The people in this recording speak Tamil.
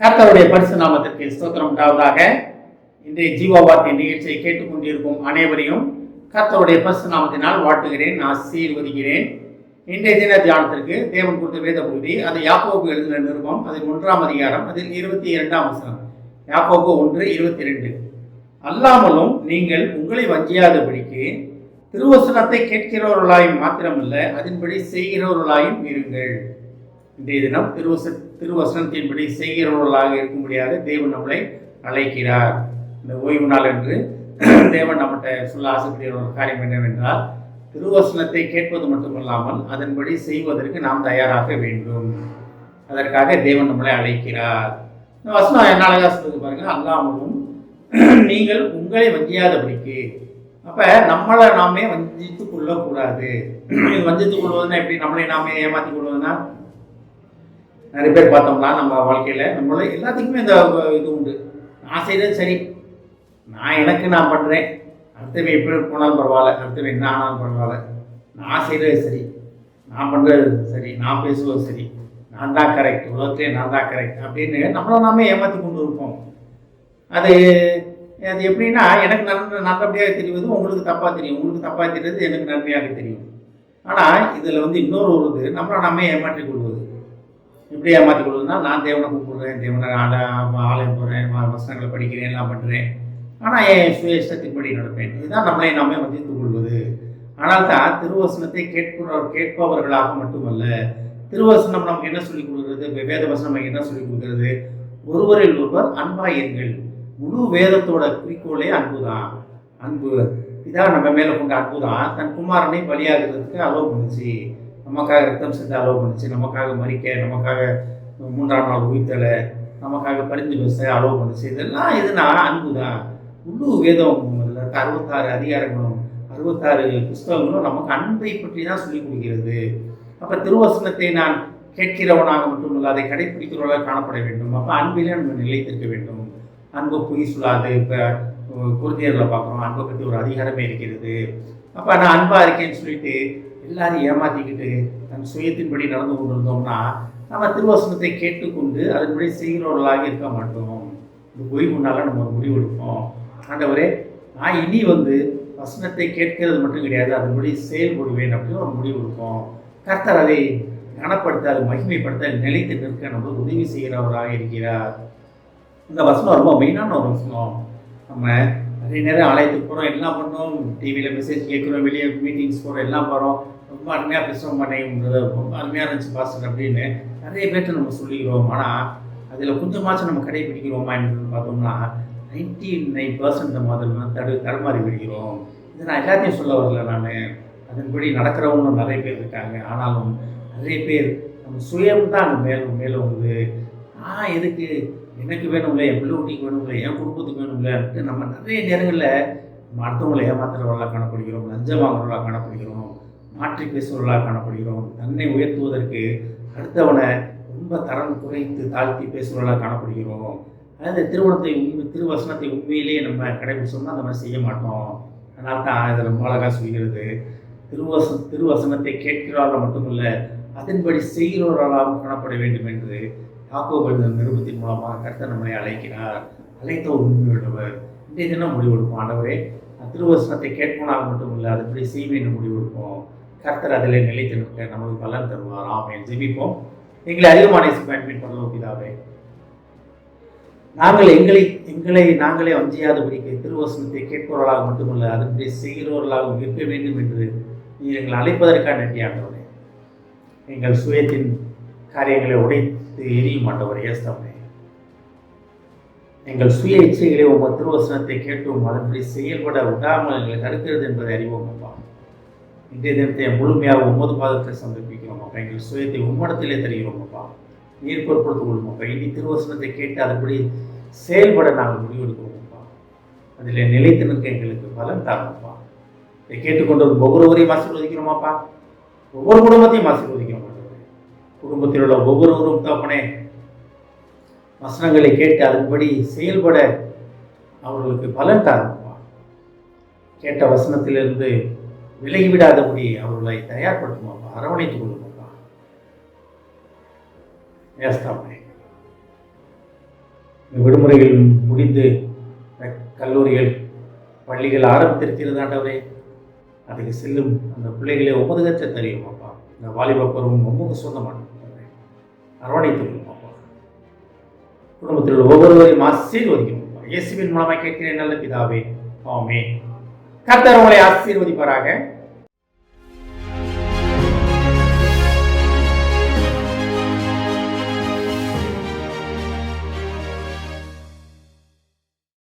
கர்த்தருடைய பரிசு நாமத்திற்கு ஸ்தோத்திரம் உண்டாவதாக. இன்றைய ஜீவவார்த்தை நிகழ்ச்சியை கேட்டுக்கொண்டிருக்கும் அனைவரையும் கர்த்தருடைய பரிசு நாமத்தினால் வாழ்த்துகிறேன், ஆசீர்வதிக்கிறேன். இன்றைய தின தியானத்திற்கு தேவன் கொடுத்த வேத பகுதி, அது யாக்கோபு எழுதின நிருபம், அதில் 1ஆம் அதிகாரம், அதில் 22ஆம் வசனம். யாக்கோபு 1:22. அல்லாமலும் நீங்கள் உங்களை வஞ்சியாதபடிக்கு திருவசனத்தை கேட்கிறவர்களாயும் மாத்திரமல்ல, அதன்படி செய்கிறவர்களாயும் இருங்கள். இன்றைய தினம் திருவசனத்தின்படி செய்கிறவர்களாக இருக்கும்படியாக தேவன் நம்மளை அழைக்கிறார். இந்த ஓய்வு நாள் என்று தேவன் நம்மகிட்ட சொல்ல ஆசைப்படுகிற ஒரு காரியம் என்னவென்றால், திருவசனத்தை கேட்பது மட்டுமல்லாமல் அதன்படி செய்வதற்கு நாம் தயாராக வேண்டும். அதற்காக தேவன் நம்மளை அழைக்கிறார். இந்த வசனம் என்ன அழகா சொல்லுது பாருங்க, அல்லாமலும் நீங்கள் உங்களை வஞ்சியாதபடிக்கு. அப்ப நம்மளை நாமே வஞ்சித்துக் கொள்ளக்கூடாது. வஞ்சித்துக் கொள்வதுன்னா எப்படி? நம்மளை நாமே ஏமாற்றிக் கொள்வதுன்னா, நிறைய பேர் பார்த்தோம்னா நம்ம வாழ்க்கையில் நம்மளோட எல்லாத்துக்குமே இந்த இது உண்டு. நான் செய்கிறது சரி, நான் பண்ணுறேன், அடுத்தவன் எப்படி போனாலும் பரவாயில்ல, அடுத்தவன் என்ன ஆனாலும் பரவாயில்ல, நான் செய்கிறது சரி, நான் பண்ணுறது சரி, நான் பேசுவது சரி, நான் தான் கரெக்ட், உலகத்திலே நான் தான் கரெக்ட் அப்படின்னு நம்மளை நாமே ஏமாற்றி கொண்டு இருப்போம். அது அது எப்படின்னா, எனக்கு நல்லபடியாக தெரிவது உங்களுக்கு தப்பாக தெரியும், உங்களுக்கு தப்பாக தெரியுது எனக்கு நன்மையாக தெரியும். ஆனால் இதில் இன்னொரு ஒரு நம்மளை நாமே ஏமாற்றிக் கொள்வது. எப்படி ஏமாற்றிக் கொள்வதுன்னா, நான் தேவனை கூப்பிடுறேன், தேவனை ஆலயம் போகிறேன், வசனங்களை படிக்கிறேன், எல்லாம் பண்ணுறேன், ஆனால் என் சுய இஷ்டத்தின்படி நடப்பேன். இதுதான் நம்மளை நாமே வஞ்சித்துக் கொள்வது. ஆனால் தான் திருவசனத்தை கேட்பவர்களாக மட்டுமல்ல, திருவசனம் நமக்கு என்ன சொல்லிக் கொடுக்குறது, வேத வசனம் நமக்கு என்ன சொல்லிக் கொடுக்குறது, ஒருவரில் ஒருவர் அன்பாயிருங்கள். முழு வேதத்தோட குறிக்கோளே அன்பு தான். அன்பு இதான் நம்ம மேலே கொண்ட அன்பு தான் தன் குமாரனை பலியாகிறதுக்கு அலோவ் பண்ணுச்சு, நமக்காக ரத்தம் செஞ்சு அலோவ் பண்ணுச்சு, நமக்காக மறிக்க, நமக்காக 3ஆம் நாள் உயிர்த்தலை, நமக்காக பரிந்து பேச அலோவ் பண்ணுச்சு. இதெல்லாம் எதுனா அன்பு தான். முழு வேதம் 66 அதிகாரங்களும் 66 புஸ்தகங்களும் நமக்கு அன்பை பற்றி தான் சொல்லிக் கொடுக்கிறது. அப்போ திருவசனத்தை நான் கேட்கிறவனாக மட்டுமல்ல, அதை கடைப்பிடிக்கிறவர்களாக காணப்பட வேண்டும். அப்போ அன்பிலே நம்ம நிலைத்திருக்க வேண்டும். அன்பு பொய் சொல்லாது. இப்போ குருந்தியரில் பார்க்குறோம், அன்பை பற்றி ஒரு அதிகாரமே இருக்கிறது. அப்போ நான் அன்பாக இருக்கேன்னு சொல்லிட்டு எல்லாரையும் ஏமாற்றிக்கிட்டு தன் சுயத்தின்படி நடந்து கொண்டு இருந்தோம்னா, நம்ம திருவசனத்தை கேட்டுக்கொண்டு அதன்படி செய்கிறவர்களாக இருக்க மாட்டோம். இந்த பொய் முன்னால் நம்ம ஒரு முடிவு எடுப்போம். ஆண்டவரே, நான் இனி வசனத்தை கேட்கிறது மட்டும் கிடையாது, அதன்படி செயல்படுவேன் அப்படின்னு ஒரு முடிவு எடுப்போம். கர்த்தர் அதை கனப்படுத்த, அதை மகிமைப்படுத்த, நிலைத்து நிற்க நம்மளுக்கு உதவி செய்கிறவராக இருக்கிறார். இந்த வசனம் ரொம்ப மெயினான ஒரு வசனம். நம்ம நிறைய நேரம் ஆலயத்துக்கு போகிறோம், எல்லாம் பண்ணோம், டிவியில் மெசேஜ் கேட்குறோம், வெளியே மீட்டிங்ஸ் போகிறோம், எல்லாம் போகிறோம், ரொம்ப அருமையாக பேசுகிறோம், பண்ணேங்கிறது ரொம்ப அருமையாக இருந்துச்சு பாஸ்டர் அப்படின்னு நிறைய பேர்கிட்ட நம்ம சொல்லிக்கிறோம். ஆனால் அதில் கொஞ்சமாச்சும் நம்ம கடைபிடிக்கிறோமா என்று பார்த்தோம்னா 99% நம்ம அதில் தடுமாறி விடுகிறோம். இதை நான் எல்லாத்தையும் சொல்ல வரல, நான் அதன்படி நடக்கிறவங்களும் நிறைய பேர் இருக்காங்க. ஆனாலும் நிறைய பேர் நம்ம சுயம்தான் அங்கே மேலும் நான் எதுக்கு, எனக்கு வேணும்ல, என் பிள்ளைக்கு வேணும்ல, என் குடும்பத்துக்கு வேணும்லன்ட்டு நம்ம நிறைய நேரங்களில் அடுத்தவங்களை ஏமாத்துறவர்களாக காணப்படுகிறோம், லஞ்சம் வாங்குறவர்களாக காணப்படுகிறோம், மாற்றி பேசுகிறவர்களாக காணப்படுகிறோம், தன்னை உயர்த்துவதற்கு அடுத்தவனை ரொம்ப தரம் குறைத்து தாழ்த்தி பேசுகிறவர்களாக காணப்படுகிறோம். அதாவது திருவசனத்தை உண்மையிலேயே நம்ம கடைபிடிச்சோம்னா அந்த மாதிரி செய்ய மாட்டோம். அதனால தான் இதை ரொம்ப அழகாக சொல்கிறது, திருவசனத்தை கேட்கிறவர்கள் மட்டுமல்ல, அதன்படி செய்கிறவர்களாகவும் காணப்பட வேண்டும் என்று யாக்கோபு எழுதின நிருபத்தின் மூலமாக கர்த்தர் நம்மளை அழைக்கிறார். அழைத்த ஒரு உண்மையுள்ளவர். இன்றைய தினம் முடிவெடுப்போம், ஆண்டவரே திருவசனத்தை கேட்போனாக மட்டுமில்லை, அதுபடி செய்வேன் முடிவெடுப்போம். கர்த்தர் அதில் நிலைத்து நிற்க நம்மளுக்கு பலன் தருவார். ஆமென். ஜெபிப்போம். எங்களை அதிகமான பயன்படுத்தி பரலோக பிதாவே, நாங்களே வஞ்சியாதபடிக்கு திருவசனத்தை கேட்பவர்களாக மட்டுமல்ல, அதன்படி செய்கிறவர்களாக இருக்க வேண்டும் என்று நீர் எங்களை அழைப்பதற்காக நன்றி ஆண்டவரே. எங்கள் சுயத்தின் காரியங்களை உடைத்து எரிய மாட்டவர் ஏஸ்தவனே. எங்கள் சுய இச்சைகளை உங்கள் திருவசனத்தை கேட்டும் அதன்படி செயல்பட விடாமல் எங்களை தடுக்கிறது என்பதை அறிவோம் அப்பா. இன்றைய தினத்தை முழுமையாக 9 பாதத்தை சமர்ப்பிக்கிறோம் அப்பா. எங்கள் சுயத்தை உம்மிடத்திலே தருகிறோம் அப்பா. நீர் பொருட்படுத்திக் கொள்ளும் அப்பா. இனி திருவசனத்தை கேட்டு அதன்படி செயல்பட நாங்கள் முடிவெடுக்கிறோம் அப்பா. அதில் நிலைத்து நிற்க எங்களுக்கு பலன் தாரும்ப்பா. இதை கேட்டுக்கொண்டு ஒவ்வொருவரையும் ஆசீர்வதிக்கிறோமாப்பா. ஒவ்வொரு குடும்பத்தையும் ஆசீர்வதிக்கிறோம். குடும்பத்தில் உள்ள ஒவ்வொருவரும் தகப்பனே, வசனங்களை கேட்டு அதன்படி செயல்பட அவர்களுக்கு பலன் தாரும்ப்பா. கேட்ட வசனத்திலிருந்து விலகிவிடாதபடி அவர்களை தயார்படுத்துமாப்பா, அரவணைத்துக் கொள்ளுமாப்பா. ஏஸ்தாப்பே, விடுமுறைகள் முடிந்து கல்லூரிகள் பள்ளிகள் ஆரம்பித்திருக்கிறது ஆண்டவரே. அதுக்கு செல்லும் அந்த பிள்ளைகளை உமதுகற்ற தெரியும் அப்பா. இந்த வாலிப பருவம் ரொம்ப சொந்தமான அரவணைத்து அப்பா. குடும்பத்தில் உள்ள ஒவ்வொருவரையும் ஆசீர்வதிக்கணும். இயேசுவின் மூலமாக கேட்கிறேன் நல்ல பிதாவே, ஆமென். கர்த்தர் உங்களை ஆசீர்வதிப்பாராக.